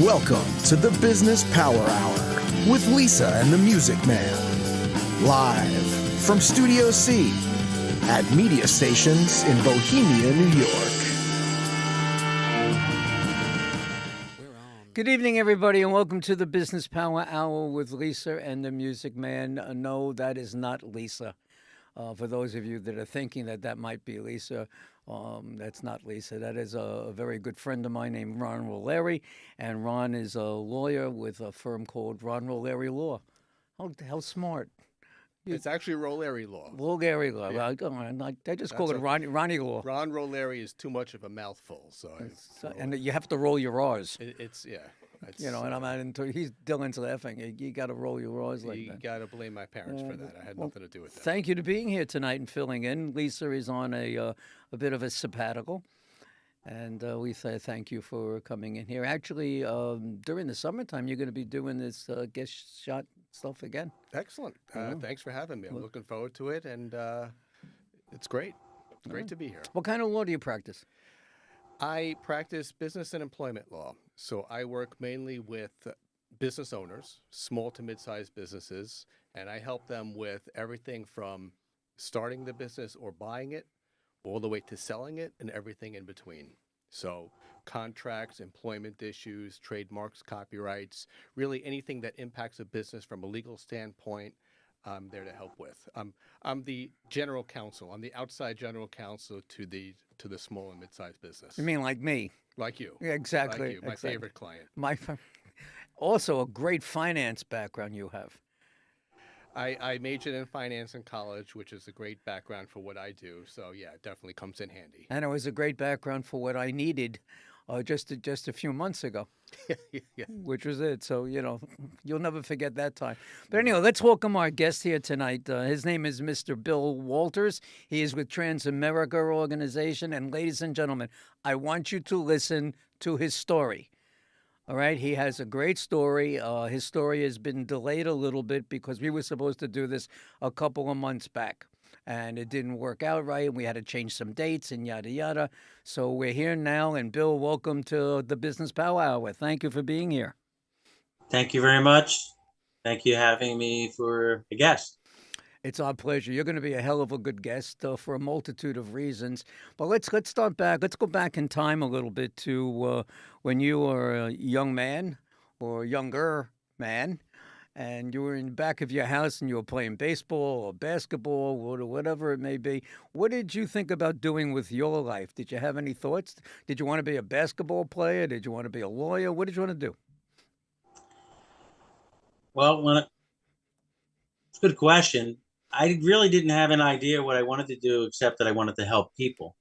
Welcome to the Business Power Hour with Lisa and the Music Man. Live from Studio C at media stations in Bohemia, New York. Good evening, everybody, and welcome to the Business Power Hour with Lisa and the Music Man. No, that is not Lisa. For those of you that are thinking that that might be Lisa, that's not Lisa. That is a very good friend of mine named Ron Roleri, and Ron is a lawyer with a firm called Ron Roleri Law. How smart. It's actually Roleri Law. Roleri Law. Yeah. They just call it Ronnie Law. Ron Roleri is too much of a mouthful, And you have to roll your R's. it's You know, and I'm not into. He's Dylan's laughing. You got to roll your R's like you that. got to blame my parents for that. I had nothing to do with that. Thank you to being here tonight and filling in. Lisa is on a bit of a sabbatical, and we say thank you for coming in here. Actually, during the summertime, you're going to be doing this guest shot stuff again. Excellent. Thanks for having me. I'm looking forward to it, and it's great. It's great to be here. What kind of law do you practice? I practice business and employment law. So I work mainly with business owners, small to mid-sized businesses, and I help them with everything from starting the business or buying it all the way to selling it and everything in between. So contracts, employment issues, trademarks, copyrights, really anything that impacts a business from a legal standpoint, I'm there to help with. I'm the general counsel. I'm the outside general counsel to the small and mid-sized business. You mean like me? Like you. Yeah, exactly. Like you, my exactly. favorite client. Also a great finance background you have. I majored in finance in college, which is a great background for what I do. So yeah, it definitely comes in handy. And it was a great background for what I needed just a few months ago. Yeah. Which was it. So, you know, you'll never forget that time. But anyway, let's welcome our guest here tonight. His name is Mr. Bill Walters. He is with Transamerica Organization. And ladies and gentlemen, I want you to listen to his story. All right, he has a great story. His story has been delayed a little bit because we were supposed to do this a couple of months back. And it didn't work out right, and we had to change some dates and yada, yada. So we're here now, and Bill, welcome to the Business Power Hour. Thank you for being here. Thank you very much. Thank you for having me for a guest. It's our pleasure. You're going to be a hell of a good guest for a multitude of reasons. But let's start back. Let's go back in time a little bit to when you were a young man or younger man, and you were in the back of your house and you were playing baseball or basketball or whatever it may be. What did you think about doing with your life? Did you have any thoughts? Did you want to be a basketball player? Did you want to be a lawyer? What did you want to do? Well, it's a good question. I really didn't have an idea what I wanted to do, except that I wanted to help people.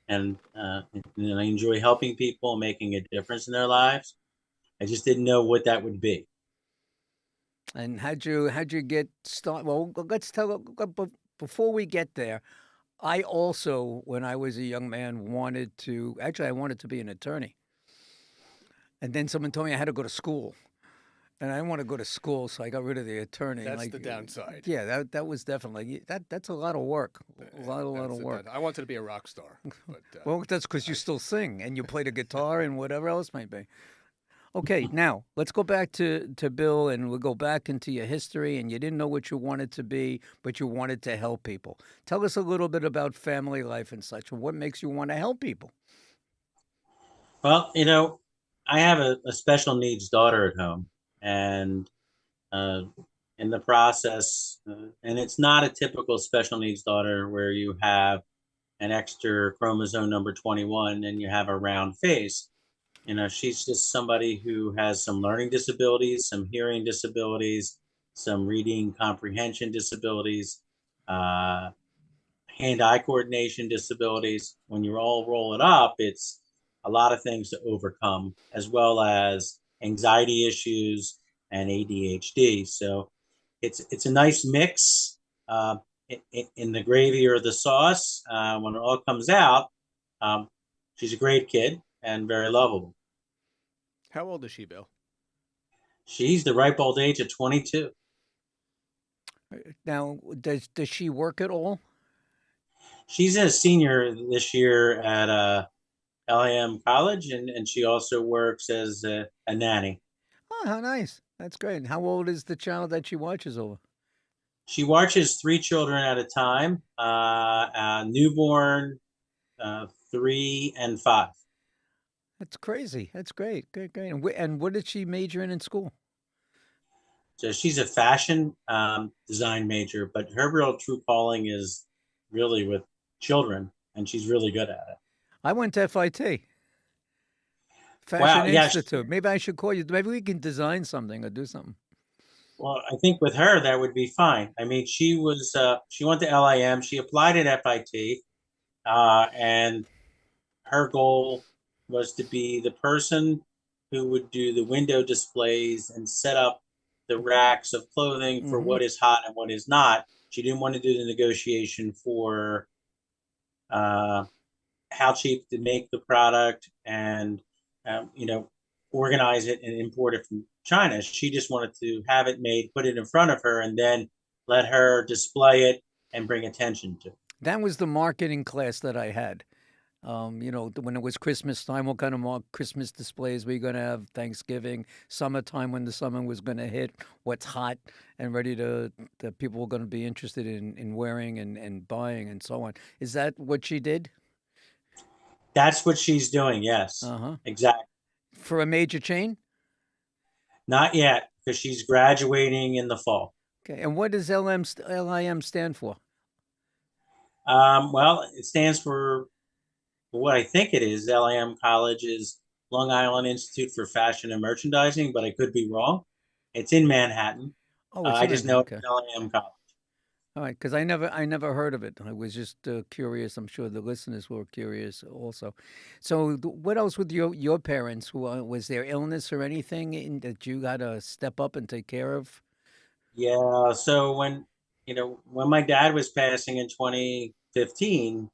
And I enjoy helping people, making a difference in their lives. I just didn't know what that would be. And how'd you get started? Well, let's tell. Before we get there, I also, when I was a young man, I wanted to be an attorney. And then someone told me I had to go to school. And I didn't want to go to school, so I got rid of the attorney. That's the downside. Yeah, that was definitely that's a lot of work. A lot of work. I wanted to be a rock star. But, Well, that's because you still sing and you play the guitar and whatever else might be. Okay, now let's go back to Bill, and we'll go back into your history. And you didn't know what you wanted to be, but you wanted to help people. Tell us a little bit about family life and such, and what makes you want to help people. Well, I have a special needs daughter at home, and in the process, and it's not a typical special needs daughter where you have an extra chromosome number 21 and you have a round face. She's just somebody who has some learning disabilities, some hearing disabilities, some reading comprehension disabilities, hand-eye coordination disabilities. When you all roll it up, it's a lot of things to overcome, as well as anxiety issues and ADHD. So it's a nice mix in the gravy or the sauce. When it all comes out, she's a great kid and very lovable. how old is she, Bill? She's the ripe old age of 22. Now, does she work at all? She's a senior this year at LIM College, and she also works as a nanny. Oh, how nice. That's great. And how old is the child that she watches over? She watches three children at a time, newborn, 3 and 5. That's crazy. That's great. Great, great. And, and what did she major in school? So she's a fashion design major, but her real true calling is really with children, and she's really good at it. I went to FIT, Wow, Fashion yeah. Institute. Maybe I should call you. Maybe we can design something or do something. Well, I think with her that would be fine. I mean, she went to LIM, she applied at FIT, and her goal was to be the person who would do the window displays and set up the racks of clothing for Hmm. what is hot and what is not. She didn't want to do the negotiation for uh, how cheap to make the product and you know, organize it and import it from China. She just wanted to have it made, put it in front of her, and then let her display it and bring attention to it. That was the marketing class that I had. When it was Christmas time, what kind of Christmas displays were you going to have? Thanksgiving, summertime when the summer was going to hit, what's hot and ready to that people were going to be interested in wearing and buying and so on. Is that what she did? That's what she's doing. Yes, Uh huh. exactly. For a major chain? Not yet, because she's graduating in the fall. Okay. And what does LIM stand for? Well, it stands for what I think it is. LIM College is Long Island Institute for Fashion and Merchandising, but I could be wrong. It's in Manhattan. Oh, it's I in just Manhattan. know Okay. it's LIM College. All right, because I never heard of it. I was just curious. I'm sure the listeners were curious also. So, what else with your parents? Was there illness or anything that you got to step up and take care of? Yeah. So when my dad was passing in 2015,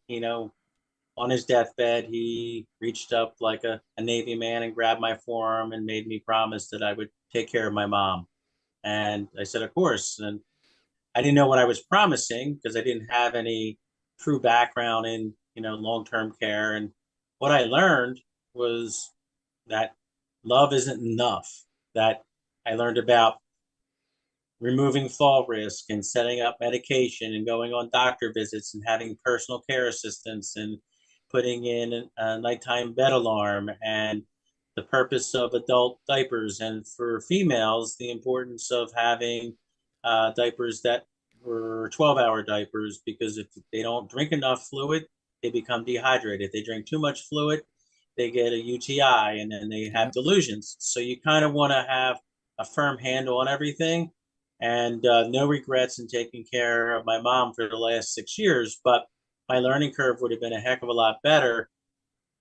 on his deathbed, he reached up like a Navy man and grabbed my forearm and made me promise that I would take care of my mom. And I said, of course. And I didn't know what I was promising because I didn't have any true background in, long-term care. And what I learned was that love isn't enough. That I learned about removing fall risk and setting up medication and going on doctor visits and having personal care assistants and putting in a nighttime bed alarm and the purpose of adult diapers, and for females the importance of having diapers that were 12-hour diapers, because if they don't drink enough fluid they become dehydrated. If they drink too much fluid they get a UTI and then they have Yep. delusions. So you kind of want to have a firm handle on everything, and no regrets in taking care of my mom for the last 6 years. But my learning curve would have been a heck of a lot better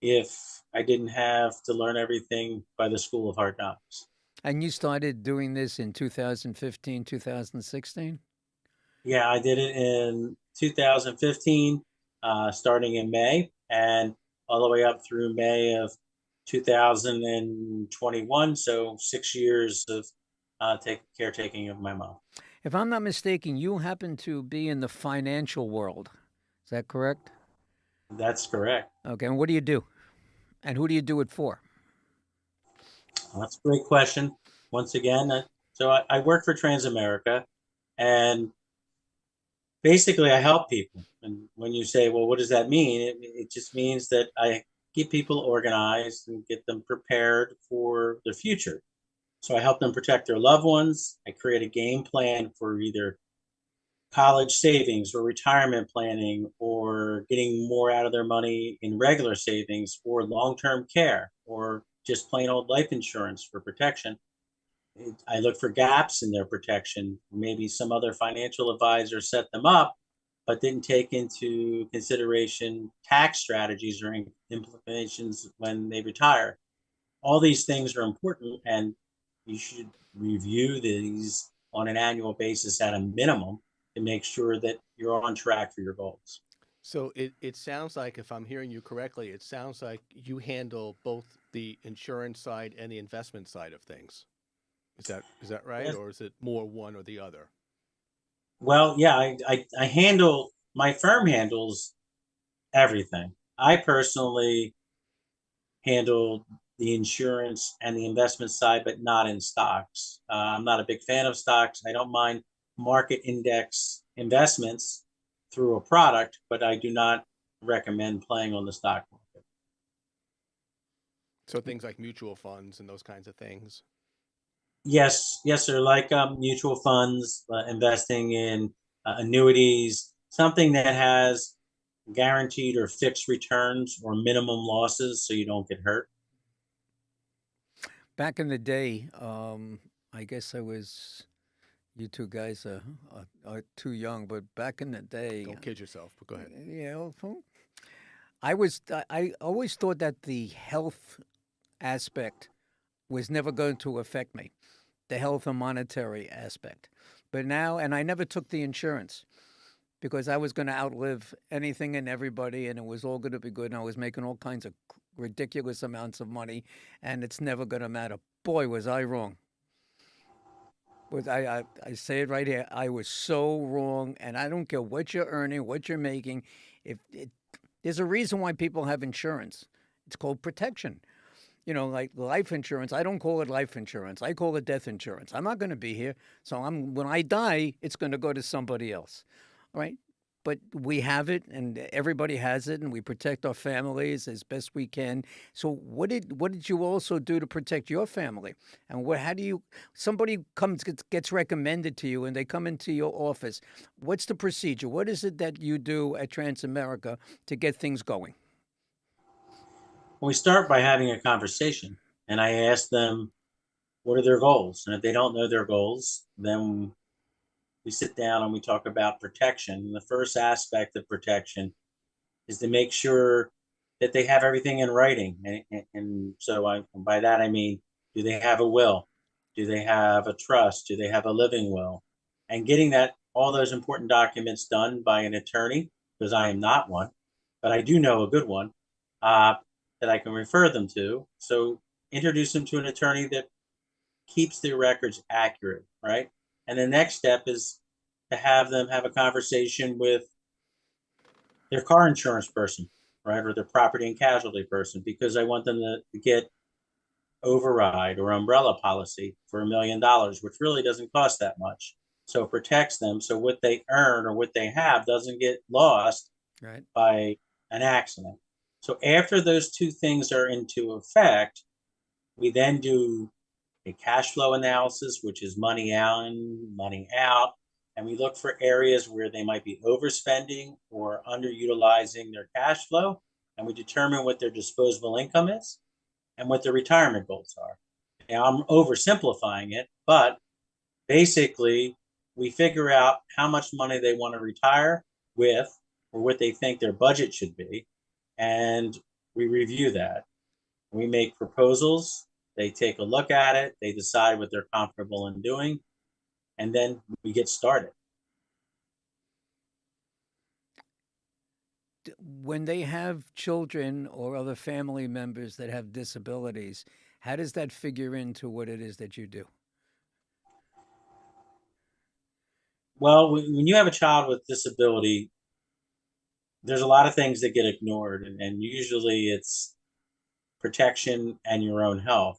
if I didn't have to learn everything by the school of hard knocks. And you started doing this in 2015, 2016? Yeah, I did it in 2015, starting in May, and all the way up through May of 2021. So 6 years of caretaking of my mom. If I'm not mistaken, you happen to be in the financial world. Is that correct? That's correct. Okay. And what do you do? And who do you do it for? Well, that's a great question. Once again, I work for Transamerica, and basically I help people. And when you say, well, what does that mean? It just means that I keep people organized and get them prepared for the future. So I help them protect their loved ones. I create a game plan for either college savings or retirement planning, or getting more out of their money in regular savings, or long-term care, or just plain old life insurance for protection. I look for gaps in their protection. Maybe some other financial advisor set them up, but didn't take into consideration tax strategies or implications when they retire. All these things are important, and you should review these on an annual basis at a minimum to make sure that you're on track for your goals. So it sounds like, if I'm hearing you correctly, it sounds like you handle both the insurance side and the investment side of things. Is that right, Yes. or is it more one or the other? Well, yeah, I handle, my firm handles everything. I personally handle the insurance and the investment side, but not in stocks. I'm not a big fan of stocks. I don't mind market index investments through a product, but I do not recommend playing on the stock market. So things like mutual funds and those kinds of things. Yes, yes, sir. Like mutual funds, investing in annuities, something that has guaranteed or fixed returns or minimum losses so you don't get hurt. Back in the day, I guess you two guys are too young, but back in the day, Don't kid yourself, but go ahead. you know, I always thought that the health aspect was never going to affect me, the health and monetary aspect. But now, and I never took the insurance because I was going to outlive anything and everybody, and it was all going to be good, and I was making all kinds of ridiculous amounts of money, and it's never going to matter. Boy, was I wrong. I say it right here. I was so wrong, and I don't care what you're earning, what you're making. There's a reason why people have insurance. It's called protection. You know, like life insurance. I don't call it life insurance. I call it death insurance. I'm not going to be here, so when I die, it's going to go to somebody else, right? But we have it, and everybody has it, and we protect our families as best we can. So, what did you also do to protect your family? And how do you? Somebody gets recommended to you, and they come into your office. What's the procedure? What is it that you do at Transamerica to get things going? We start by having a conversation, and I ask them what are their goals, and if they don't know their goals, then we sit down and we talk about protection. And the first aspect of protection is to make sure that they have everything in writing. And so by that, I mean, do they have a will? Do they have a trust? Do they have a living will? And getting all those important documents done by an attorney, because I am not one, but I do know a good one that I can refer them to. So introduce them to an attorney that keeps their records accurate, right? And the next step is to have them have a conversation with their car insurance person, right? Or their property and casualty person, because I want them to get override or umbrella policy for $1 million, which really doesn't cost that much. So it protects them. So what they earn or what they have doesn't get lost Right. by an accident. So after those two things are into effect, we then do a cash flow analysis, which is money in, money out. And we look for areas where they might be overspending or underutilizing their cash flow. And we determine what their disposable income is and what their retirement goals are. Now, I'm oversimplifying it, but basically, we figure out how much money they want to retire with or what they think their budget should be. And we review that. We make proposals. They take a look at it. They decide what they're comfortable in doing. And then we get started. When they have children or other family members that have disabilities, how does that figure into what it is that you do? Well, when you have a child with disability, there's a lot of things that get ignored, and usually it's protection and your own health.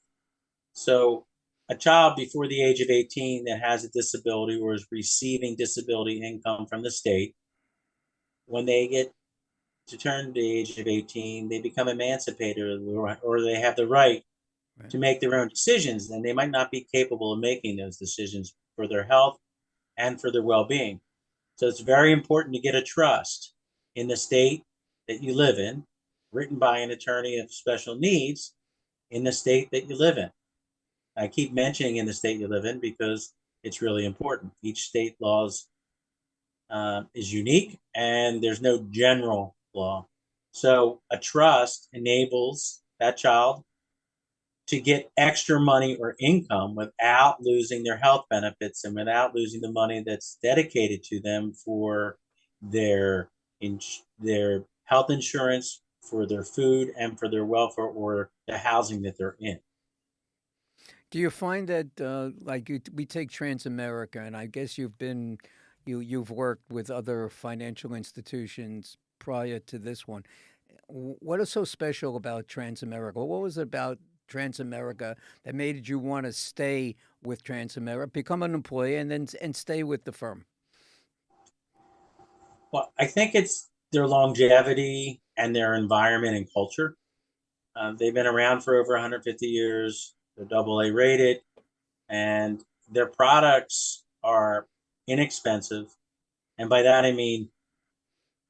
So a child before the age of 18 that has a disability or is receiving disability income from the state, when they get to turn the age of 18, they become emancipated or they have the right to make their own decisions, and they might not be capable of making those decisions for their health and for their well-being. So it's very important to get a trust in the state that you live in, written by an attorney of special needs in the state that you live in. I keep mentioning in the state you live in because it's really important. Each state laws is unique, and there's no general law. So a trust enables that child to get extra money or income without losing their health benefits and without losing the money that's dedicated to them for their health insurance, for their food, and for their welfare or the housing that they're in. Do you find that, we take Transamerica, and I guess you've worked with other financial institutions prior to this one. what is so special about Transamerica? What was it about Transamerica that made you want to stay with Transamerica, become an employee, and then and stay with the firm? Well, I think it's their longevity and their environment and culture. They've been around for over 150 years. They're double A rated, and their products are inexpensive. And by that, I mean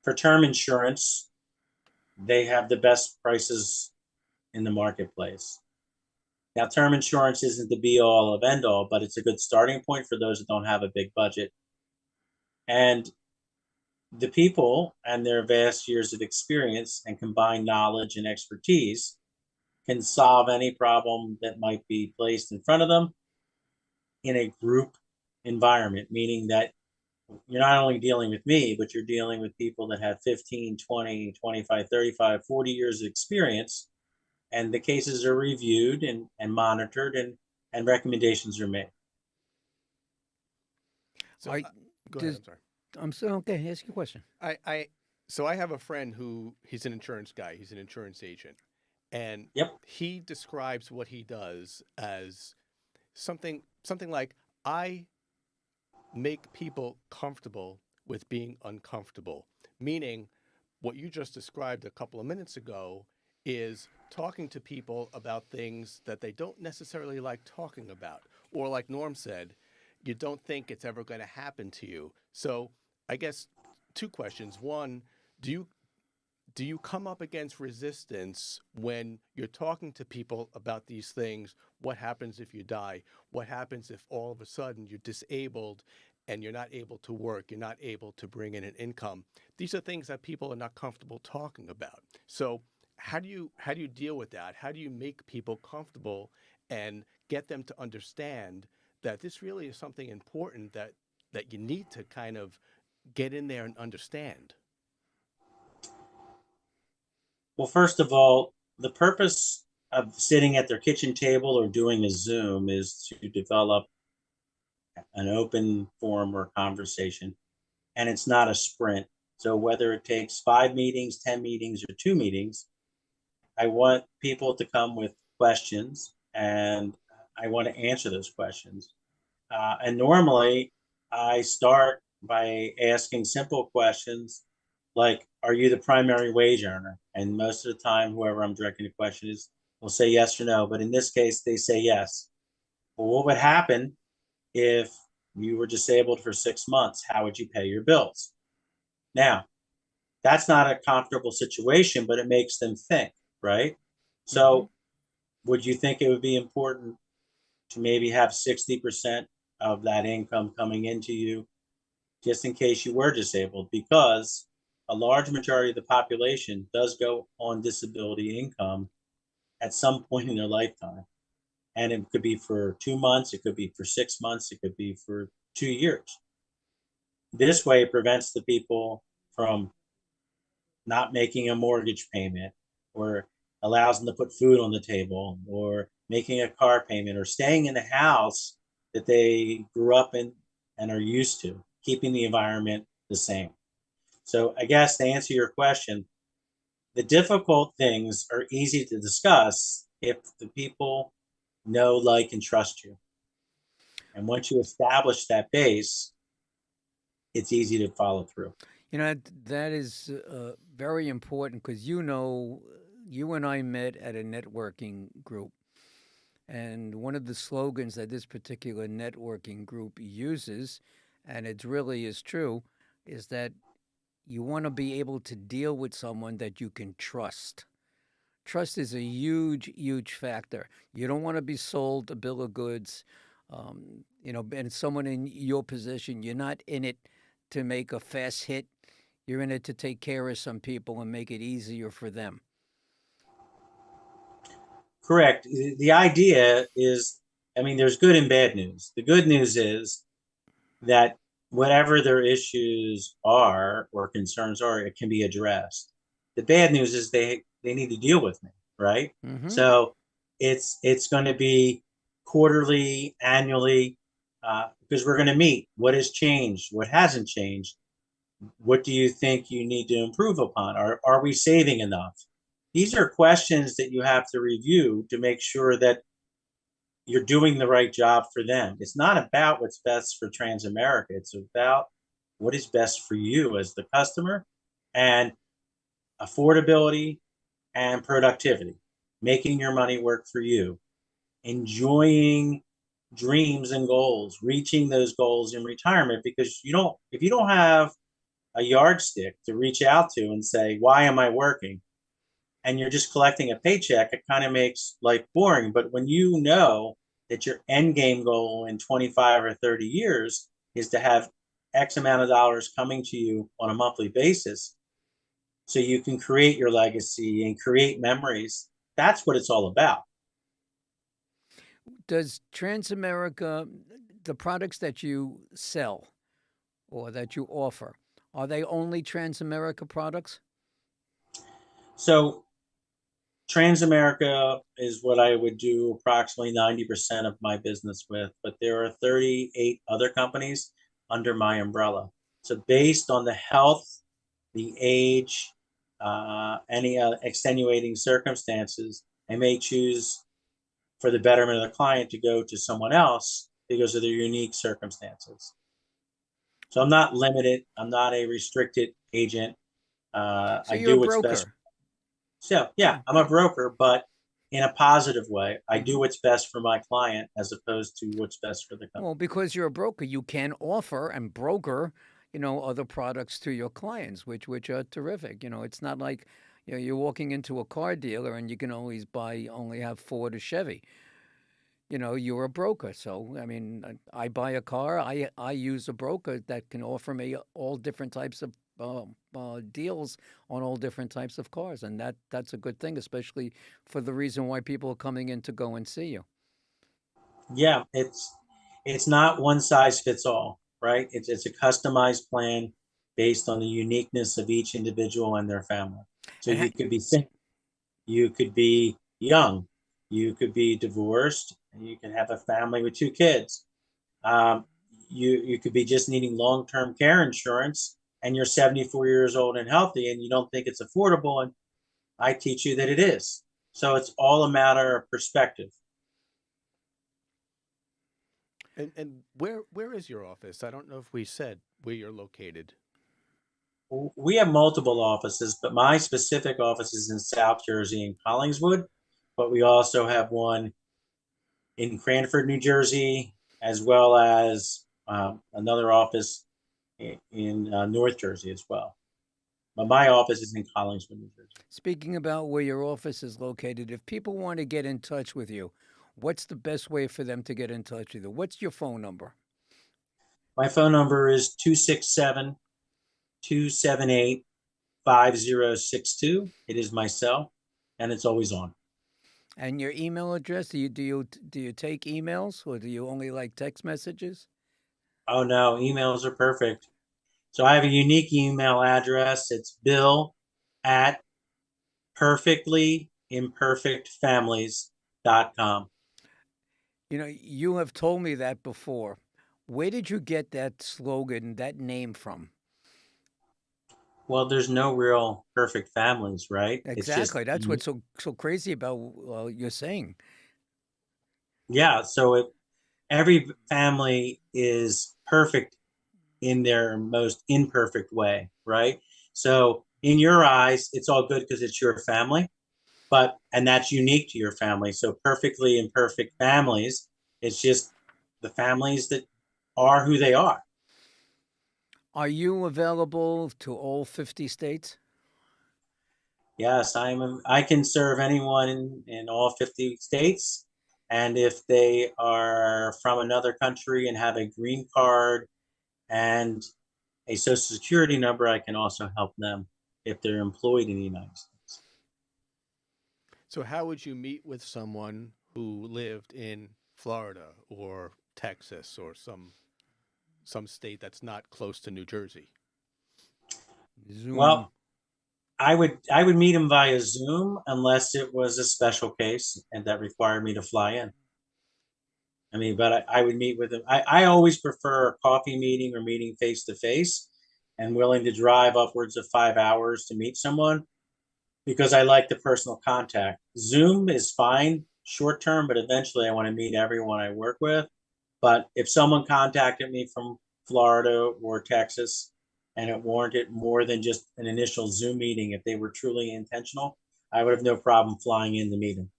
for term insurance, they have the best prices in the marketplace. Now, term insurance isn't the be all of end all, but it's a good starting point for those that don't have a big budget. And the people and their vast years of experience and combined knowledge and expertise can solve any problem that might be placed in front of them in a group environment, meaning that you're not only dealing with me, but you're dealing with people that have 15, 20, 25, 35, 40 years of experience. And the cases are reviewed and monitored, and recommendations are made. So, I go ahead. does- I'm sorry. I'm so okay. Ask your question. So I have a friend who he's an insurance guy. He's an insurance agent, and Yep. he describes what he does as something like, I make people comfortable with being uncomfortable. Meaning, what you just described a couple of minutes ago is talking to people about things that they don't necessarily like talking about, or like Norm said, you don't think it's ever going to happen to you. So I guess two questions. One, do you come up against resistance when you're talking to people about these things? What happens if you die? What happens if all of a sudden you're disabled and you're not able to work, you're not able to bring in an income? These are things that people are not comfortable talking about. So how do you deal with that? How do you make people comfortable and get them to understand that this really is something important that you need to kind of get in there and understand? Well, first of all, the purpose of sitting at their kitchen table or doing a Zoom is to develop an open forum or conversation, and it's not a sprint. So whether it takes 5 meetings, 10 meetings, or 2 meetings, I want people to come with questions, and I want to answer those questions. And normally, I start by asking simple questions like, are you the primary wage earner? And most of the time, whoever I'm directing the question is will say yes or no. But in this case, they say yes. Well, what would happen if you were disabled for 6 months? How would you pay your bills? Now, that's not a comfortable situation, but it makes them think, right? So, would you think it would be important to maybe have 60% of that income coming into you just in case you were disabled? Because a large majority of the population does go on disability income at some point in their lifetime. And it could be for 2 months, it could be for 6 months, it could be for 2 years. This way, it prevents the people from not making a mortgage payment, or allows them to put food on the table, or making a car payment, or staying in the house that they grew up in and are used to, keeping the environment the same. So I guess to answer your question, the difficult things are easy to discuss if the people know, like, and trust you. And once you establish that base, it's easy to follow through. You know, that is very important because you and I met at a networking group. And one of the slogans that this particular networking group uses, and it really is true, is that you want to be able to deal with someone that you can trust. Trust is a huge, huge factor. You don't want to be sold a bill of goods. And someone in your position, you're not in it to make a fast hit. You're in it to take care of some people and make it easier for them. Correct. The idea is, I mean, there's good and bad news. The good news is that whatever their issues are or concerns are, it can be addressed. The bad news is they need to deal with me, right? Mm-hmm. So it's going to be quarterly, annually, because we're going to meet. What has changed? What hasn't changed? What do you think you need to improve upon? Are we saving enough? these are questions that you have to review to make sure that you're doing the right job for them. It's not about what's best for Transamerica. It's about what is best for you as the customer, and affordability and productivity, making your money work for you, enjoying dreams and goals, reaching those goals in retirement, because if you don't have a yardstick to reach out to and say, why am I working? And you're just collecting a paycheck, it kind of makes life boring. But when you know that your end game goal in 25 or 30 years is to have X amount of dollars coming to you on a monthly basis, so you can create your legacy and create memories, that's what it's all about. Does Transamerica, the products that you sell or that you offer, are they only Transamerica products? So Transamerica is what I would do approximately 90% of my business with, but there are 38 other companies under my umbrella. So based on the health, the age, any extenuating circumstances, I may choose for the betterment of the client to go to someone else because of their unique circumstances. So I'm not limited. I'm not a restricted agent. So I you're a do what's best. broker. So yeah, Oh, I'm a broker, but in a positive way. I do mhm. what's best for my client as opposed to what's best for the company. Well, because you're a broker, you can offer and broker, other products to your clients, which are terrific. It's not like, you're walking into a car dealer and you can always only have Ford or Chevy. You're a broker. So, I mean, I buy a car, I use a broker that can offer me all different types of deals on all different types of cars, and that's a good thing, especially for the reason why people are coming in to go and see you. Yeah, it's not one size fits all, right? It's a customized plan based on the uniqueness of each individual and their family. So And you could be single, you could be young, you could be divorced, and you can have a family with 2 kids. Um, you could be just needing long-term care insurance, and you're 74 years old and healthy, and you don't think it's affordable, and I teach you that it is. So it's all a matter of perspective. And where is your office? I don't know if we said where you're located. We have multiple offices, but my specific office is in South Jersey in Collingswood, but we also have one in Cranford, New Jersey, as well as another office in North Jersey as well. But my office is in Collingswood, New Jersey. speaking about where your office is located, if people want to get in touch with you, what's the best way for them to get in touch with you? What's your phone number? My phone number is 267-278-5062. It is my cell, and it's always on. And your email address? Do you take emails, or do you only like text messages? Oh no, emails are perfect. So I have a unique email address. It's bill at perfectlyimperfectfamilies.com. You have told me that before. Where did you get that slogan, that name from? Well, there's no real perfect families, right? It's just, Exactly. That's what's so crazy about you're saying. yeah. Every family is perfect in their most imperfect way, right? So in your eyes, it's all good because it's your family, and that's unique to your family. So perfectly imperfect families, it's just the families that are who they are. Are you available to all 50 states? Yes, I can serve anyone in all 50 states. And if they are from another country and have a green card and a social security number, I can also help them if they're employed in the United States. So how would you meet with someone who lived in Florida or Texas or some state that's not close to New Jersey? Zoom. Well, I would meet them via Zoom unless it was a special case and that required me to fly in. I mean, but I would meet with them. I always prefer a coffee meeting or meeting face to face, and willing to drive upwards of 5 hours to meet someone. because I like the personal contact. Zoom is fine short term, but eventually I want to meet everyone I work with. But if someone contacted me from Florida or Texas and it warranted more than just an initial Zoom meeting, if they were truly intentional, I would have no problem flying in to meet them.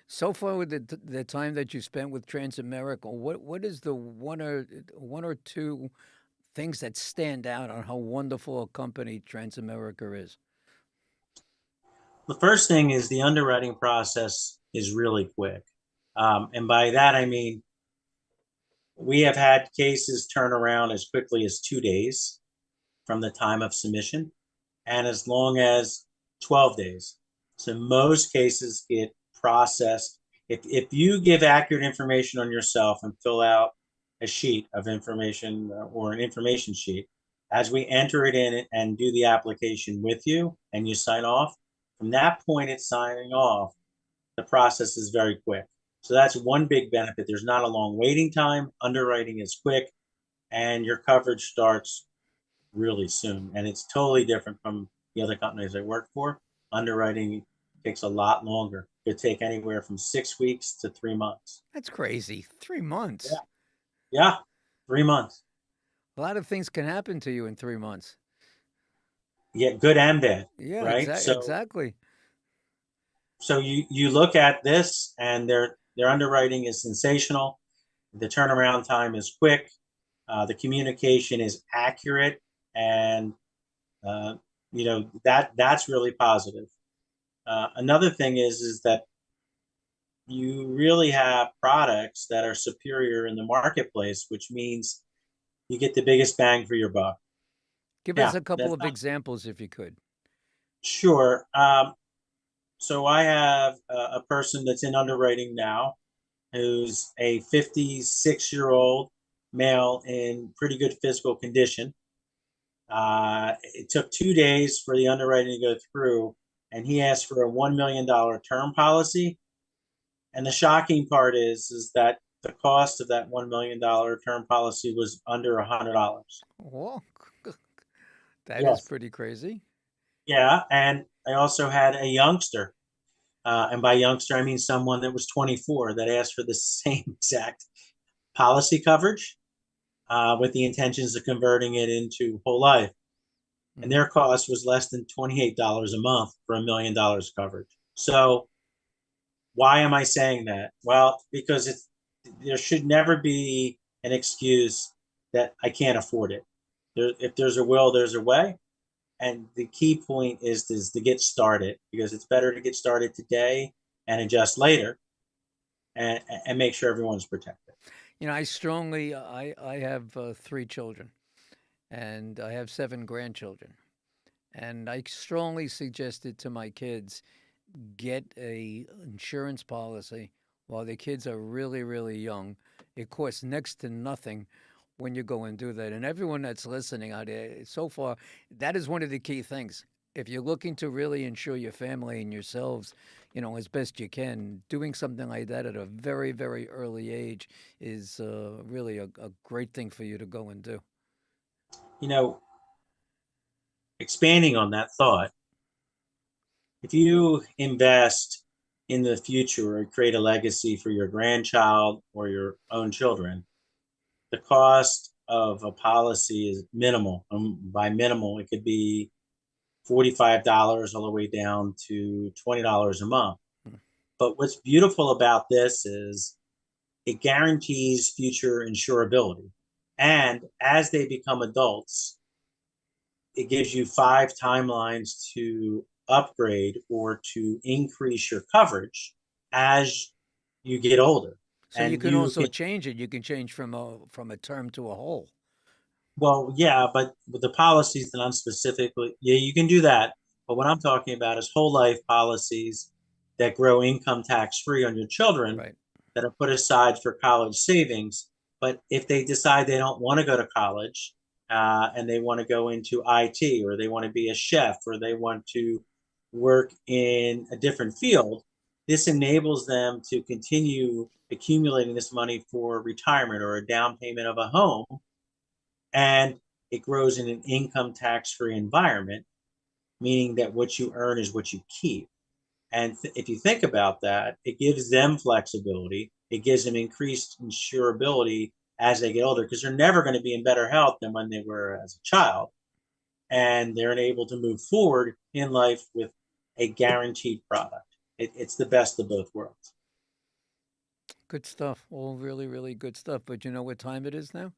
So far with the time that you spent with Transamerica, what is the one or two things that stand out on how wonderful a company Transamerica is? The first thing is the underwriting process is really quick. And by that, I mean, we have had cases turn around as quickly as 2 days from the time of submission and as long as 12 days. So most cases get processed. If you give accurate information on yourself and fill out a sheet of information or an information sheet, as we enter it in and do the application with you and you sign off, from that point it's signing off, the process is very quick. So that's one big benefit. There's not a long waiting time. Underwriting is quick and your coverage starts really soon. And it's totally different from the other companies I work for. Underwriting takes a lot longer. It could take anywhere from 6 weeks to 3 months. That's crazy. 3 months. Yeah. Yeah. 3 months. A lot of things can happen to you in 3 months. Yeah, good and bad, Yeah, right? exactly. So you look at this and their underwriting is sensational. The turnaround time is quick. The communication is accurate, and uh, that's really positive. Another thing is that you really have products that are superior in the marketplace, which means you get the biggest bang for your buck. Give us Yeah, a couple that's of not examples if you could. sure. So I have a person that's in underwriting now who's a 56-year-old male in pretty good physical condition. It took 2 days for the underwriting to go through, and he asked for a $1 million term policy. And the shocking part is that the cost of that $1 million term policy was under $100. Whoa, that is Yes. pretty crazy. Yeah. And I also had a youngster. And by youngster, I mean someone that was 24 that asked for the same exact policy coverage with the intentions of converting it into whole life. And Hmm. their cost was less than $28 a month for $1 million coverage. So why am I saying that? Well, because there should never be an excuse that I can't afford it. If there's a will, there's a way. And the key point is to get started, because it's better to get started today and adjust later, and make sure everyone's protected. I have 3 children, and I have 7 grandchildren, and I strongly suggested to my kids get a insurance policy while the kids are really, really young. It costs next to nothing when you go and do that. And everyone that's listening out there, so far, that is one of the key things. If you're looking to really insure your family and yourselves, as best you can, doing something like that at a very, very early age is really a great thing for you to go and do. You know, expanding on that thought, if you invest in the future or create a legacy for your grandchild or your own children, the cost of a policy is minimal. By minimal, it could be $45 all the way down to $20 a month. Hmm. But what's beautiful about this is it guarantees future insurability. And as they become adults, it gives you 5 timelines to upgrade or to increase your coverage as you get older. So you And can you also can, change it. You can change from a term to a whole. well, yeah, but with the policies that I'm specifically, yeah, you can do that. But what I'm talking about is whole life policies that grow income tax free on your children Right. that are put aside for college savings. But if they decide they don't want to go to college and they want to go into IT, or they want to be a chef, or they want to work in a different field, this enables them to continue accumulating this money for retirement or a down payment of a home. And it grows in an income tax free environment. meaning that what you earn is what you keep. And if you think about that, it gives them flexibility. It gives them increased insurability as they get older, because they're never going to be in better health than when they were as a child. And they're able to move forward in life with a guaranteed product. It's the best of both worlds. Good stuff. All really, really good stuff. But you know what time it is now?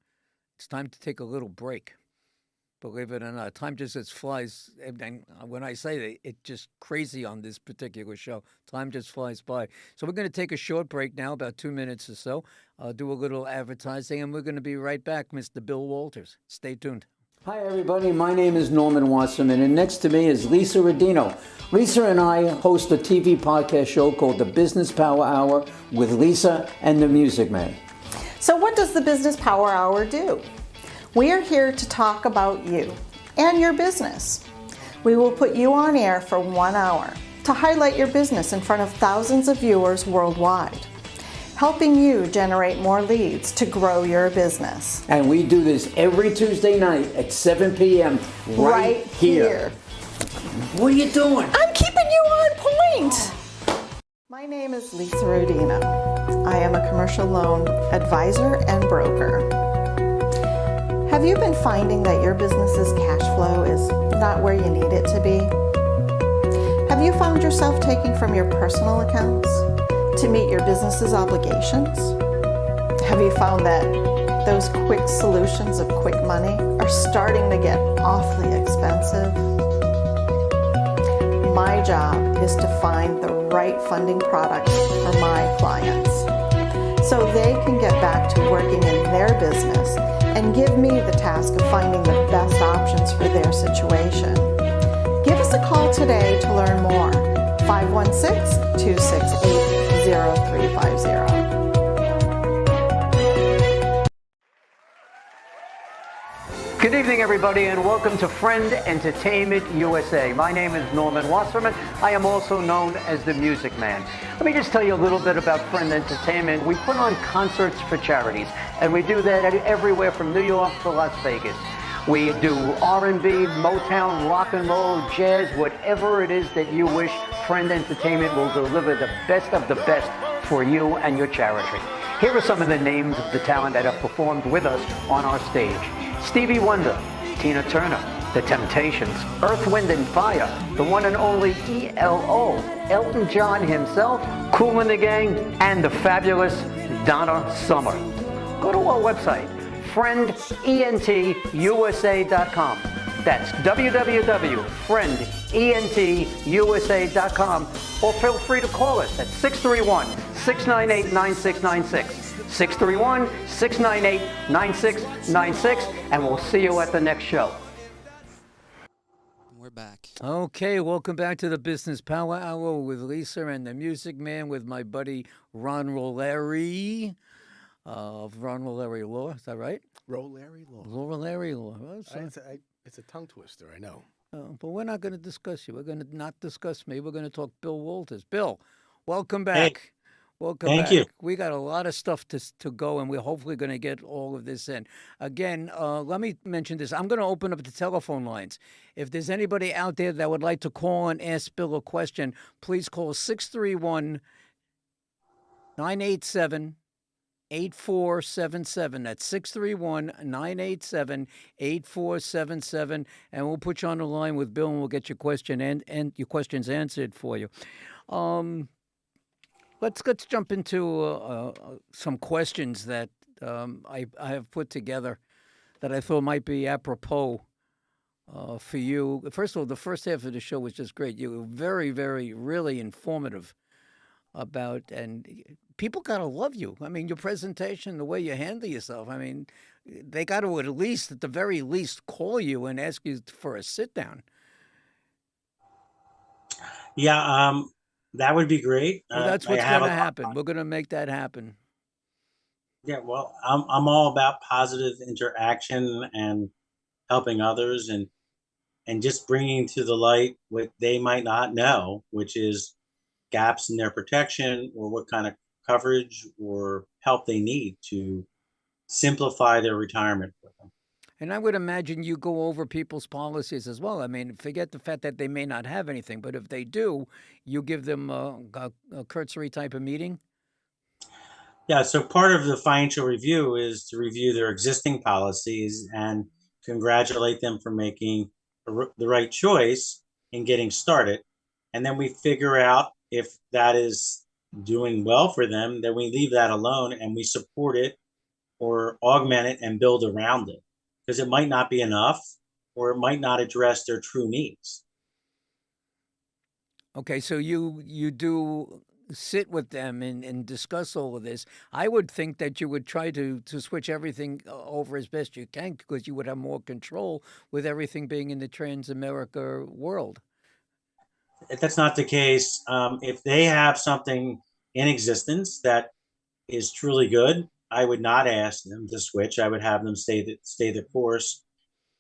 It's time to take a little break. Believe it or not, time just flies. And when I say that, it's just crazy on this particular show. Time just flies by. So we're going to take a short break now, about 2 minutes or so. Do a little advertising, and we're going to be right back. Mr. Bill Walters. Stay tuned. Hi, everybody. My name is Norman Wasserman, and next to me is Lisa Rodino. Lisa and I host a TV podcast show called The Business Power Hour with Lisa and the Music Man. So what does the Business Power Hour do? We are here to talk about you and your business. We will put you on air for 1 hour to highlight your business in front of thousands of viewers worldwide, helping you generate more leads to grow your business. And we do this every Tuesday night at 7 p.m. right here. What are you doing? I'm keeping you on point. My name is Lisa Rodino. I am a commercial loan advisor and broker. Have you been finding that your business's cash flow is not where you need it to be? Have you found yourself taking from your personal accounts to meet your business's obligations? Have you found that those quick solutions of quick money are starting to get awfully expensive? My job is to find the right funding product for my clients so they can get back to working in their business and give me the task of finding the best options for their situation. Give us a call today to learn more. 516-268-0350. Good evening, everybody, and welcome to Friend Entertainment USA. My name is Norman Wasserman. I am also known as the Music Man. Let me just tell you a little bit about Friend Entertainment. We put on concerts for charities, and we do that everywhere from New York to Las Vegas. We do R&B, Motown, rock and roll, jazz, whatever it is that you wish. Friend Entertainment will deliver the best of the best for you and your charity. Here are some of the names of the talent that have performed with us on our stage. Stevie Wonder, Tina Turner, The Temptations, Earth, Wind and Fire, the one and only ELO, Elton John himself, Kool and the Gang, and the fabulous Donna Summer. Go to our website, friendentusa.com. That's www.friendentusa.com, or feel free to call us at 631-698-9696. 631-698-9696, and we'll see you at the next show. We're back. Okay, welcome back to the Business Power Hour with Lisa and the Music Man, with my buddy Ron Roleri of Ron Roleri Law. Is that right? Roleri Law. Roleri Law. Well, It's a tongue twister, I know. but we're not going to discuss you. We're going to not discuss me. We're going to talk Bill Walters. Bill, welcome back. Hey. Welcome Thank back. you. We got a lot of stuff to go, and we're hopefully going to get all of this in. Again, let me mention this. I'm going to open up the telephone lines. If there's anybody out there that would like to call and ask Bill a question, please call 631-987-8477. That's 631-987-8477, and we'll put you on the line with Bill, and we'll get your question and your questions answered for you. Let's jump into some questions that I have put together that I thought might be apropos for you. First of all, the first half of the show was just great. You were very, very, really informative about, and people got to love you. I mean, your presentation, the way you handle yourself. I mean, they got to at the very least, call you and ask you for a sit down. Yeah, that would be great. Well, that's what's going to happen. We're going to make that happen. Yeah, well, I'm all about positive interaction and helping others, and just bringing to the light what they might not know, which is gaps in their protection, or what kind of coverage or help they need to simplify their retirement for them. And I would imagine you go over people's policies as well. I mean, forget the fact that they may not have anything, but if they do, you give them a cursory type of meeting. Yeah, so part of the financial review is to review their existing policies and congratulate them for making the right choice in getting started. And then we figure out if that is doing well for them, then we leave that alone and we support it or augment it and build around it because it might not be enough or it might not address their true needs. Okay, so you do sit with them and discuss all of this. I would think that you would try to switch everything over as best you can because you would have more control with everything being in the Transamerica world. If that's not the case, if they have something in existence that is truly good, I would not ask them to switch. I would have them stay the course.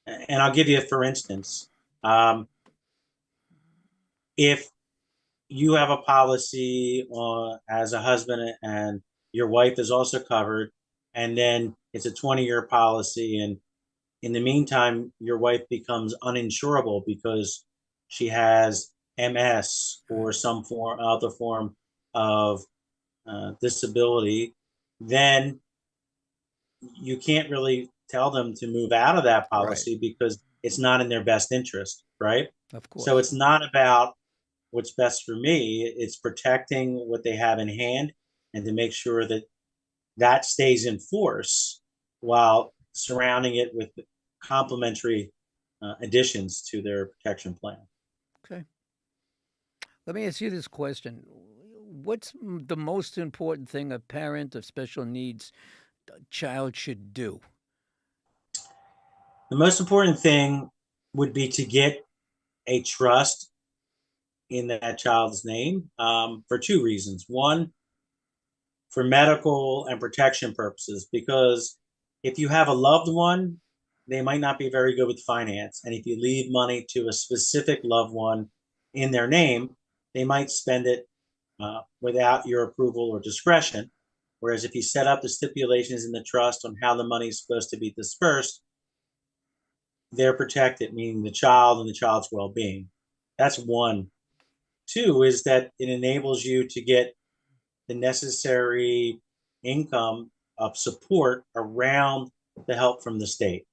And I'll give you, for instance, if you have a policy as a husband and your wife is also covered, and then it's a 20-year policy, and in the meantime, your wife becomes uninsurable because she has MS or some other form of disability, then you can't really tell them to move out of that Right. policy because it's not in their best interest, right? Of So course. it's not about what's best for me. It's protecting what they have in hand and to make sure that that stays in force while surrounding it with complementary additions to their protection plan. Okay. Let me ask you this question. What's the most important thing a parent of special needs child should do? The most important thing would be to get a trust in that child's name for two reasons. One, for medical and protection purposes, because if you have a loved one, they might not be very good with finance. And if you leave money to a specific loved one in their name, they might spend it without your approval or discretion. Whereas if you set up the stipulations in the trust on how the money is supposed to be dispersed, they're protected, meaning the child and the child's well being. That's one. Two is that it enables you to get the necessary income of support around the help from the state.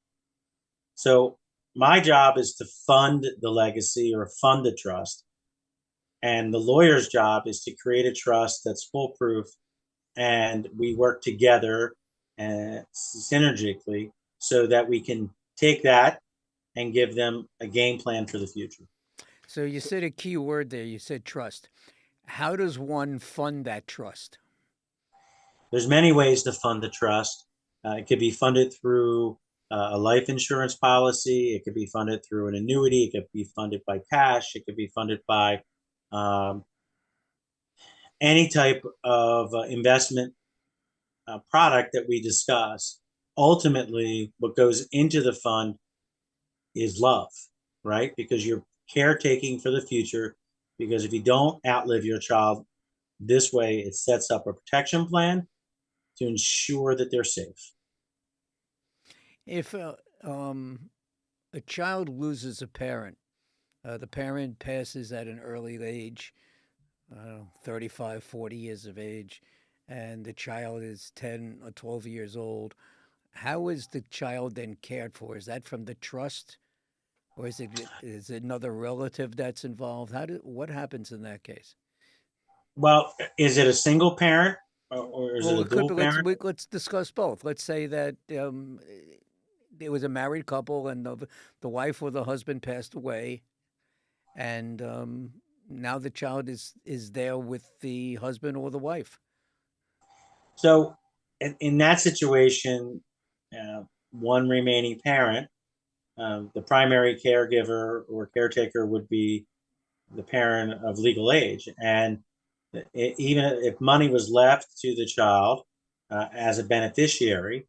So my job is to fund the legacy or fund the trust. And the lawyer's job is to create a trust that's foolproof. And we work together synergically so that we can take that and give them a game plan for the future. So you said a key word there. You said trust. How does one fund that trust? There's many ways to fund the trust. It could be funded through a life insurance policy. It could be funded through an annuity. It could be funded by cash. It could be funded by any type of investment product that we discuss. Ultimately, what goes into the fund is love, right? Because you're caretaking for the future. Because if you don't outlive your child this way, it sets up a protection plan to ensure that they're safe. If a child loses a parent, the parent passes at an early age, I don't know, 35, 40 years of age, and the child is 10 or 12 years old, how is the child then cared for? Is that from the trust? Or is it another relative that's involved? What happens in that case? Well, is it a single parent or is it Well, a it could dual be. parent? Let's discuss both. Let's say that it was a married couple, and the wife or the husband passed away, and now the child is there with the husband or the wife. So, in that situation, one remaining parent, the primary caregiver or caretaker would be the parent of legal age. And even if money was left to the child as a beneficiary,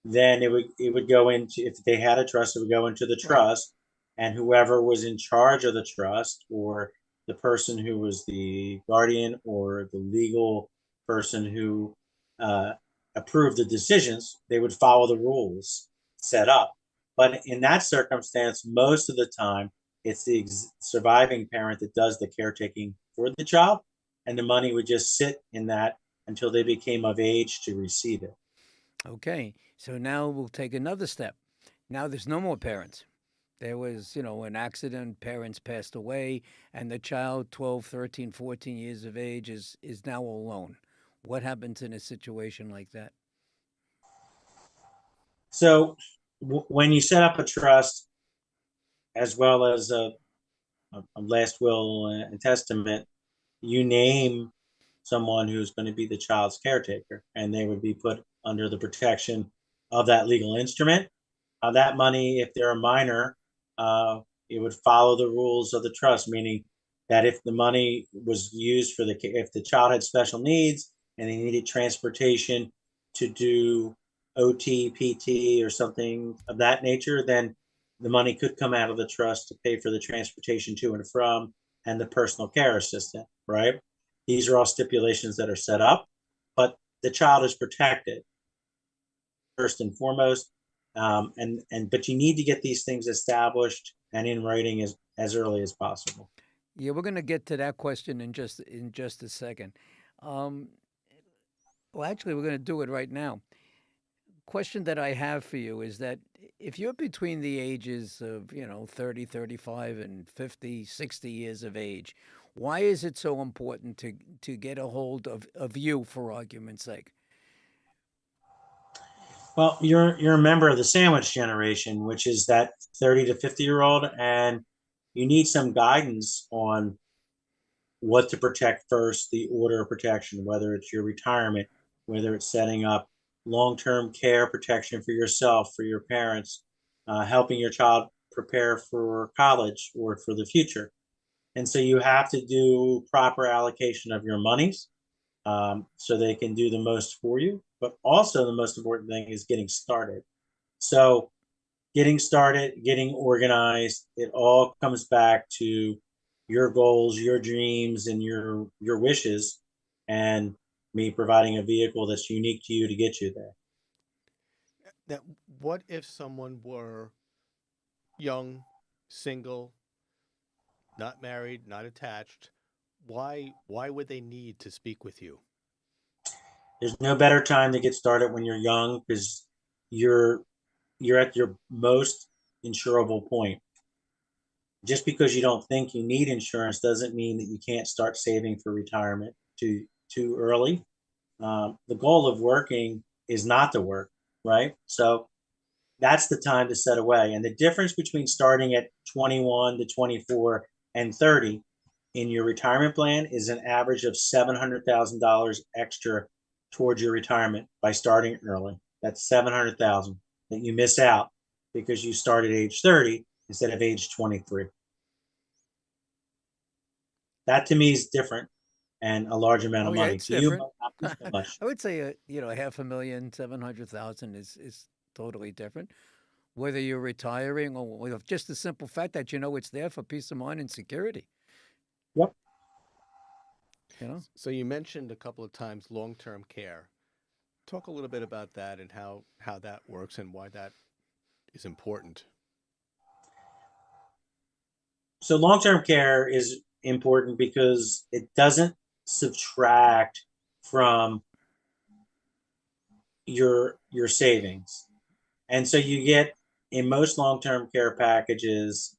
then it would go into, if they had a trust, it would go into the Right. trust, and whoever was in charge of the trust or the person who was the guardian or the legal person who uh, approved the decisions, they would follow the rules set up. But in that circumstance, most of the time, it's the surviving parent that does the caretaking for the child, and the money would just sit in that until they became of age to receive it. Okay, so now we'll take another step. Now there's no more parents. There was, an accident, parents passed away, and the child, 12, 13, 14 years of age, is now alone. What happens in a situation like that? So when you set up a trust, as well as a last will and testament, you name someone who's going to be the child's caretaker, and they would be put under the protection of that legal instrument. That money, if they're a minor, it would follow the rules of the trust, meaning that if the money was used for if the child had special needs and they needed transportation to do OT, PT, or something of that nature, then the money could come out of the trust to pay for the transportation to and from and the personal care assistant, right? These are all stipulations that are set up, but the child is protected first and foremost. But you need to get these things established and in writing as early as possible. Yeah, we're going to get to that question in just a second. Well, actually, we're going to do it right now. Question that I have for you is that if you're between the ages of 30, 35, and 50, 60 years of age, why is it so important to get a hold of you, for argument's sake? Well, you're a member of the sandwich generation, which is that 30 to 50-year-old, and you need some guidance on what to protect first, the order of protection, whether it's your retirement, whether it's setting up long-term care protection for yourself, for your parents, helping your child prepare for college or for the future. And so you have to do proper allocation of your monies, so they can do the most for you. But also the most important thing is getting started. So getting started, getting organized, it all comes back to your goals, your dreams, and your wishes, and me providing a vehicle that's unique to you to get you there. Now, what if someone were young, single, not married, not attached? Why would they need to speak with you? There's no better time to get started when you're young, because you're at your most insurable point. Just because you don't think you need insurance doesn't mean that you can't start saving for retirement too early. The goal of working is not to work, right? So that's the time to set away. And the difference between starting at 21 to 24 and 30 in your retirement plan is an average of $700,000 extra towards your retirement by starting early. That's $700,000 that you miss out because you start at age 30 instead of age 23. That to me is different and a large amount of Yeah, money. it's To you, different. not so much. I would say, $500,000, 700,000 is totally different. Whether you're retiring or with just the simple fact that it's there for peace of mind and security. Yep. So you mentioned a couple of times long-term care. Talk a little bit about that and how that works and why that is important. So long-term care is important because it doesn't subtract from your savings. And so you get, in most long-term care packages,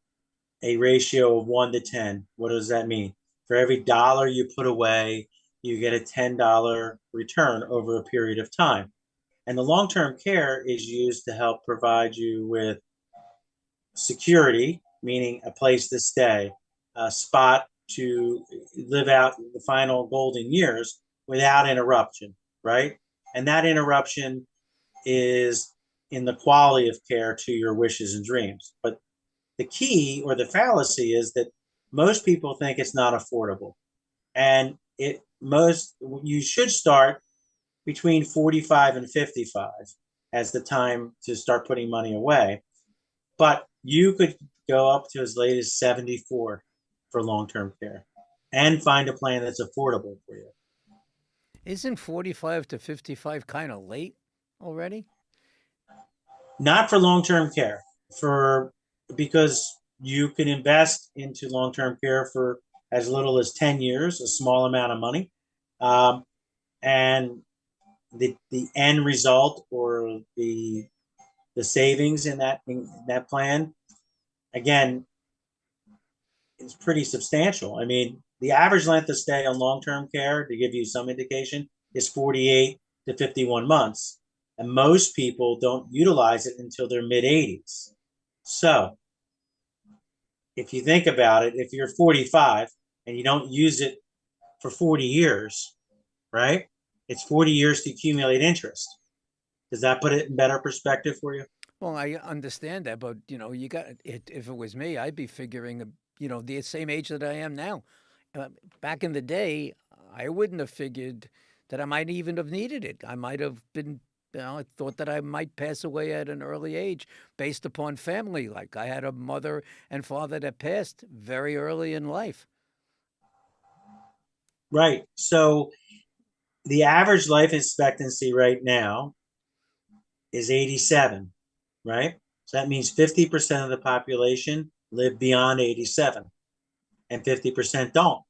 a ratio of 1 to 10. What does that mean? For every dollar you put away, you get a $10 return over a period of time. And the long-term care is used to help provide you with security, meaning a place to stay, a spot to live out the final golden years without interruption, right? And that interruption is in the quality of care to your wishes and dreams. But the key or the fallacy is that most people think it's not affordable. And you should start between 45 and 55 as the time to start putting money away. But you could go up to as late as 74 for long-term care and find a plan that's affordable for you. Isn't 45 to 55 kind of late already? Not for long-term care. for because you can invest into long-term care for as little as 10 years, a small amount of money. Um, and the end result or the savings in that plan, again, is pretty substantial. I mean, the average length of stay on long-term care, to give you some indication, is 48 to 51 months. And most people don't utilize it until their mid 80s. So if you think about it, if you're 45 and you don't use it for 40 years, right? It's 40 years to accumulate interest. Does that put it in better perspective for you? Well, I understand that, but you got it. If it was me, I'd be figuring, the same age that I am now. Back in the day, I wouldn't have figured that I might even have needed it. I might have been, I thought that I might pass away at an early age based upon family. Like I had a mother and father that passed very early in life. Right. So the average life expectancy right now is 87, right? So that means 50% of the population live beyond 87 and 50% don't.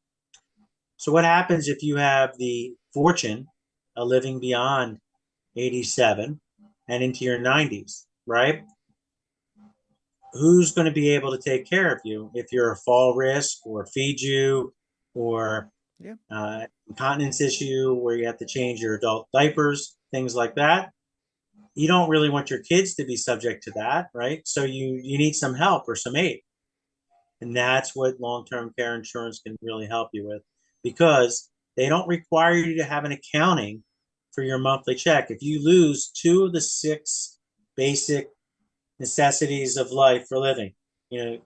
So what happens if you have the fortune of living beyond 87 and into your 90s, right? Who's going to be able to take care of you if you're a fall risk or feed you or Yeah. incontinence issue where you have to change your adult diapers, things like that? You don't really want your kids to be subject to that, right? So you need some help or some aid. And that's what long-term care insurance can really help you with, because they don't require you to have an accounting for your monthly check. If you lose two of the six basic necessities of life for living, the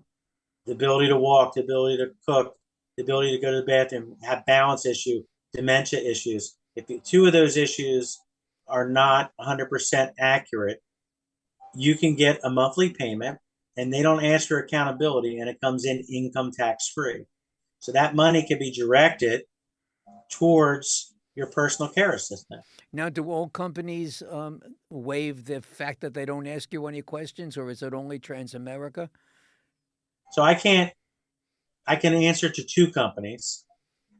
ability to walk, the ability to cook, the ability to go to the bathroom, have balance issue, dementia issues. If two of those issues are not 100% accurate, you can get a monthly payment and they don't ask for accountability and it comes in income tax free. So that money can be directed towards your personal care assistant. Now, do all companies waive the fact that they don't ask you any questions, or is it only Transamerica? So I can answer to two companies.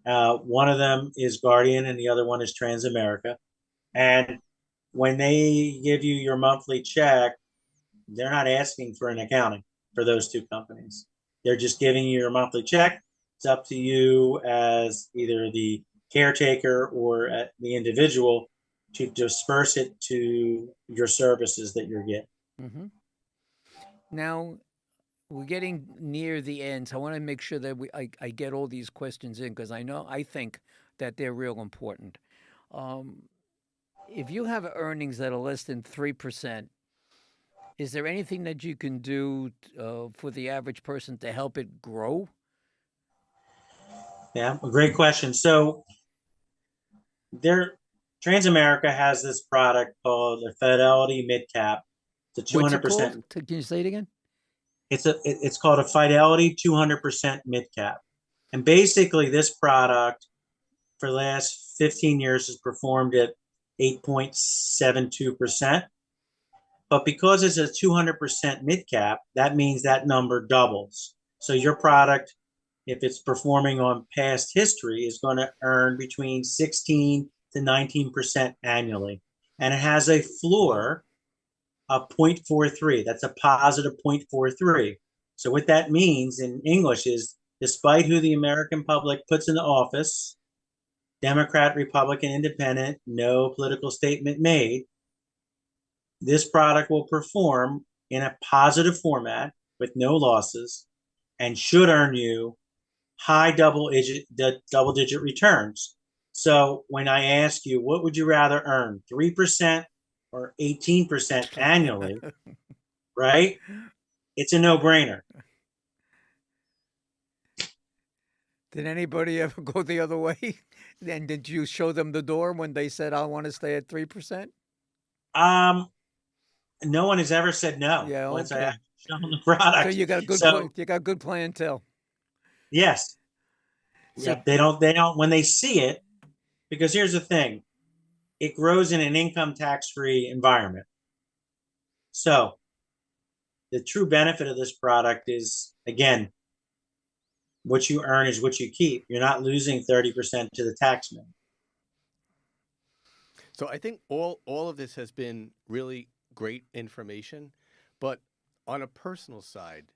One of them is Guardian and the other one is Transamerica. And when they give you your monthly check, they're not asking for an accounting for those two companies. They're just giving you your monthly check. It's up to you as either the caretaker or the individual to disperse it to your services that you're getting. Mm-hmm. Now, we're getting near the end, so I want to make sure that I get all these questions in because I think that they're real important. If you have earnings that are less than 3%, is there anything that you can do for the average person to help it grow? Yeah, a great question. So Transamerica has this product called the Fidelity Mid Cap. It's a 200%. What's it called? Can you say it again? It's called a Fidelity 200% Mid Cap. And basically this product for the last 15 years has performed at 8.72%. But because it's a 200% mid cap, that means that number doubles. So your product, if it's performing on past history, is going to earn between 16 to 19% annually. And it has a floor of 0.43. That's a positive 0.43. So what that means in English is, despite who the American public puts in the office, Democrat, Republican, Independent, no political statement made, this product will perform in a positive format with no losses and should earn you high double-digit returns. So when I ask you, what would you rather earn, 3% or 18% annually, right? It's a no-brainer. Did anybody ever go the other way? And did you show them the door when they said, I want to stay at 3%? No one has ever said no. Yeah, once okay. I show them the product. So you got good clientele. Yes. So, yeah, they don't when they see it, because here's the thing, it grows in an income tax-free environment. So the true benefit of this product is, again, what you earn is what you keep. You're not losing 30% to the taxman. So I think all of this has been really great information, but on a personal side,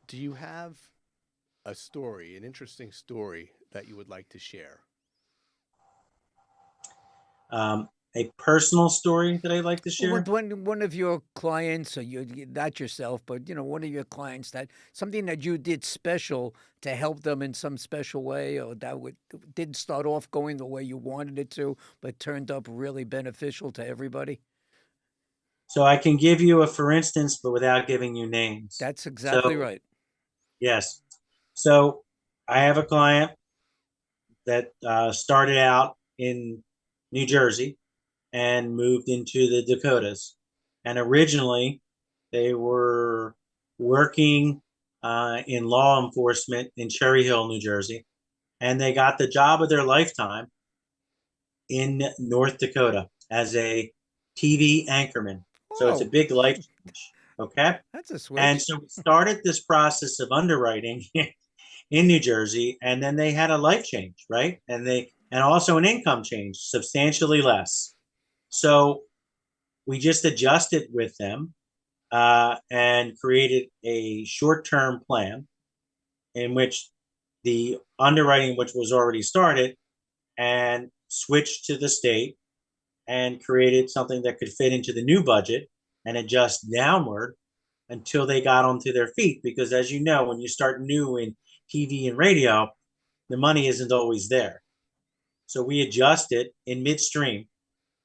do you have a story, an interesting story that you would like to share? A personal story that I'd like to Well, share. one of your clients, or not yourself, but one of your clients, that something that you did special to help them in some special way, or that didn't start off going the way you wanted it to, but turned up really beneficial to everybody. So I can give you a for instance, but without giving you names. That's exactly So right. yes. So I have a client that started out in New Jersey and moved into the Dakotas. And originally, they were working in law enforcement in Cherry Hill, New Jersey. And they got the job of their lifetime in North Dakota as a TV anchorman. So it's a Oh, big life change. Okay. that's a And switch. so we started this process of underwriting in New Jersey, and then they had a life change, right? And also an income change, substantially less. So we just adjusted with them and created a short-term plan in which the underwriting, which was already started, and switched to the state and created something that could fit into the new budget and adjust downward until they got onto their feet. Because as you know, when you start new in TV and radio, the money isn't always there. So we adjusted in midstream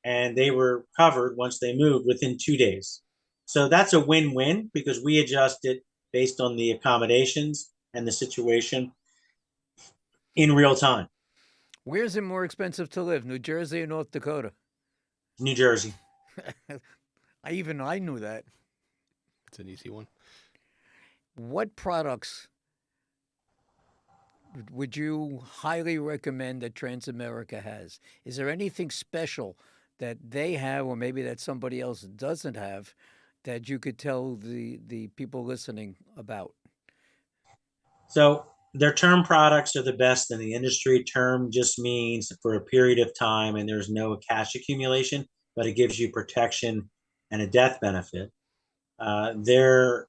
and they were covered once they moved within 2 days. So that's a win-win because we adjusted based on the accommodations and the situation in real time. Where's it more expensive to live, New Jersey or North Dakota? New Jersey. I knew that. It's an easy one. What products would you highly recommend that Transamerica has? Is there anything special that they have, or maybe that somebody else doesn't have, that you could tell the people listening about? So their term products are the best in the industry. Term just means for a period of time and there's no cash accumulation, but it gives you protection and a death benefit. Their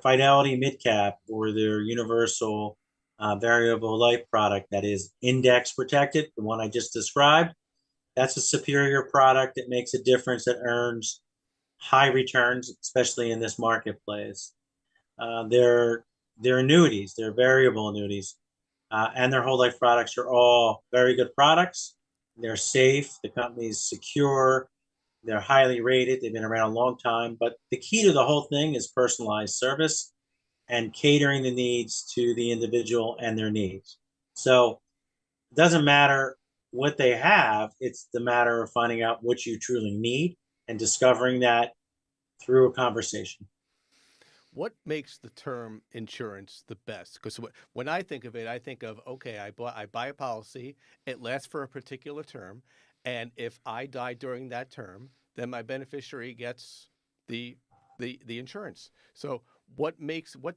Fidelity Midcap or their Universal Variable Life product that is index protected, the one I just described, that's a superior product that makes a difference, that earns high returns, especially in this marketplace. Their annuities, their variable annuities, and their whole life products are all very good products. They're safe. The company's secure. They're highly rated. They've been around a long time. But the key to the whole thing is personalized service and catering the needs to the individual and their needs. So it doesn't matter what they have. It's the matter of finding out what you truly need and discovering that through a conversation. What makes the term insurance the best? Because when I think of it, I think of, okay, I buy a policy, it lasts for a particular term, and if I die during that term, then my beneficiary gets the insurance. So what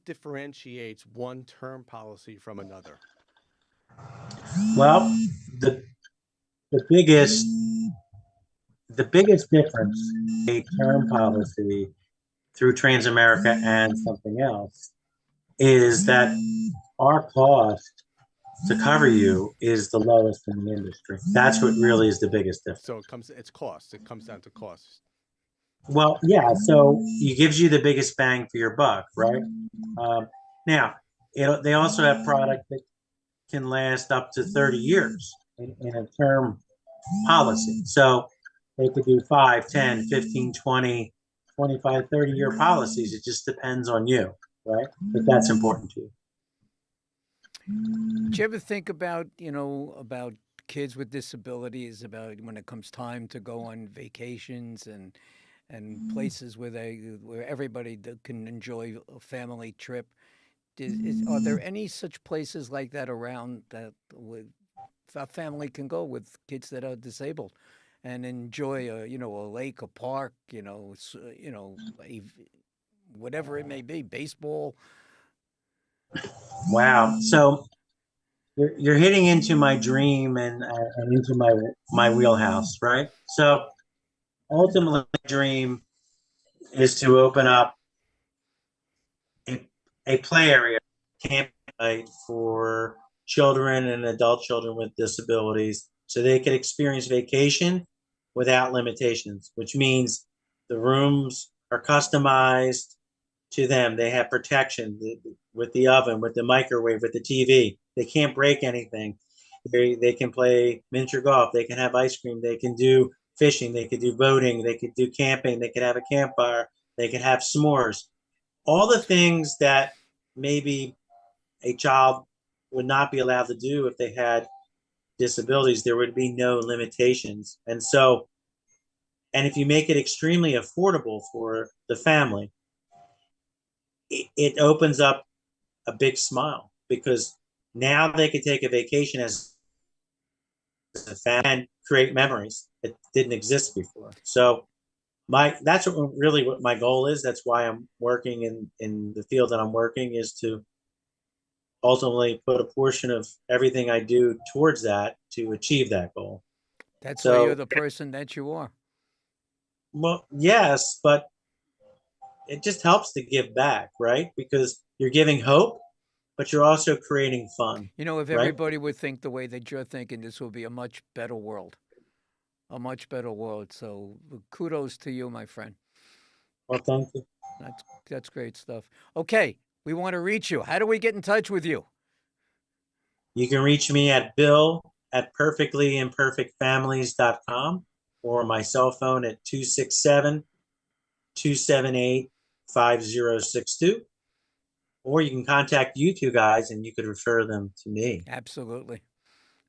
differentiates one term policy from another? Well, the the biggest the biggest difference in a term policy through Transamerica and something else is that our cost to cover you is the lowest in the industry. That's what really is the biggest difference. So it's cost. It comes down to cost. Well, yeah, so it gives you the biggest bang for your buck, right? Now, they also have product that can last up to 30 years in a term policy. So they could do 5, 10, 15, 20, 25, 30-year policies. It just depends on you, right? But that's important to you. Do you ever think about, about kids with disabilities, about when it comes time to go on vacations and places where everybody can enjoy a family trip? Are there any such places like that around that a family can go with kids that are disabled and enjoy a lake, a park, whatever it may be, baseball. Wow. So you're hitting into my dream and into my wheelhouse, right? So ultimately, my dream is to open up a play area, camp site for children and adult children with disabilities, so they could experience vacation without limitations, which means the rooms are customized to them. They have protection with the oven, with the microwave, with the TV. They can't break anything. They can play miniature golf. They can have ice cream. They can do fishing. They could do boating. They could do camping. They could have a campfire. They could have s'mores. All the things that maybe a child would not be allowed to do if they had disabilities, there would be no limitations. And so, and if you make it extremely affordable for the family, it opens up a big smile, because now they could take a vacation as a family and create memories that didn't exist before. So that's really what my goal is. That's why I'm working in the field that I'm working, is to ultimately put a portion of everything I do towards that to achieve that goal. That's why you're the person that you are. Well, yes, but it just helps to give back, right? Because you're giving hope, but you're also creating fun. You know, if right? everybody would think the way that you're thinking, this would be a much better world. A much better world. So kudos to you, my friend. Well, thank you. That's great stuff. Okay, we want to reach you. How do we get in touch with you? You can reach me at bill@perfectlyimperfectfamilies.com, or my cell phone at 267-278-5062. Or you can contact you two guys and you could refer them to me. Absolutely.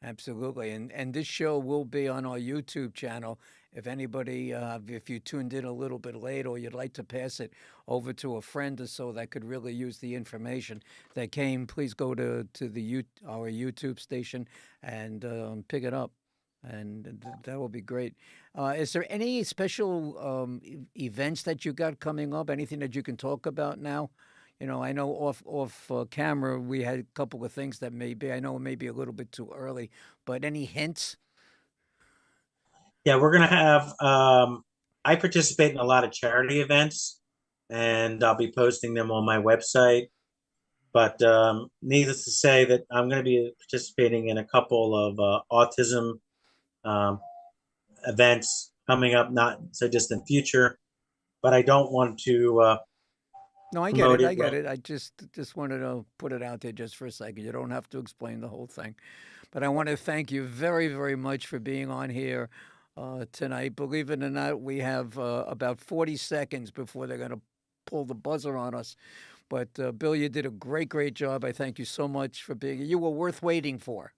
Absolutely. And this show will be on our YouTube channel. If anybody, if you tuned in a little bit late, or you'd like to pass it over to a friend or so that could really use the information that came, please go to our YouTube station and pick it up. And that will be great. Is there any special events that you got coming up? Anything that you can talk about now? You know, I know off camera we had a couple of things that I know maybe a little bit too early, but any hints? Yeah, we're going to have, I participate in a lot of charity events, and I'll be posting them on my website. But needless to say that I'm going to be participating in a couple of autism events coming up, not so distant future, but I don't want to No, I get it. I get it. I just wanted to put it out there just for a second. You don't have to explain the whole thing. But I want to thank you very, very much for being on here tonight. Believe it or not, we have about 40 seconds before they're going to pull the buzzer on us. But Bill, you did a great, great job. I thank you so much for being here. You were worth waiting for.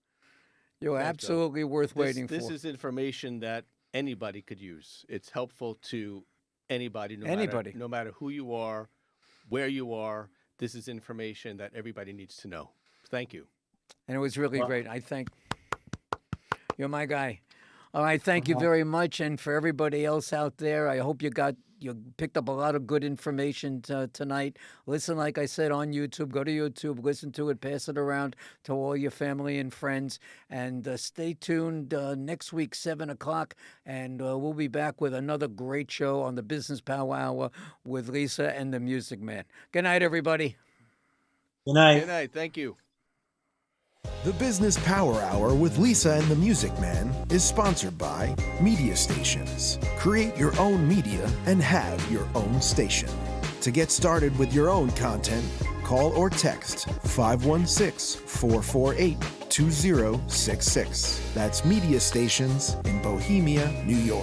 You were absolutely worth waiting for. This is information that anybody could use. It's helpful to anybody, no matter who you are, where you are. This is information that everybody needs to know. Thank you. And it was really great. You're my guy. All right, thank you very much. And for everybody else out there, I hope you picked up a lot of good information tonight. Listen, like I said, on YouTube. Go to YouTube, listen to it, pass it around to all your family and friends. And stay tuned next week, 7 o'clock. And we'll be back with another great show on the Business Power Hour with Lisa and the Music Man. Good night, everybody. Good night. Good night. Thank you. The Business Power Hour with Lisa and the Music Man is sponsored by Media Stations. Create your own media and have your own station. To get started with your own content, call or text 516-448-2066. That's Media Stations in Bohemia, New York.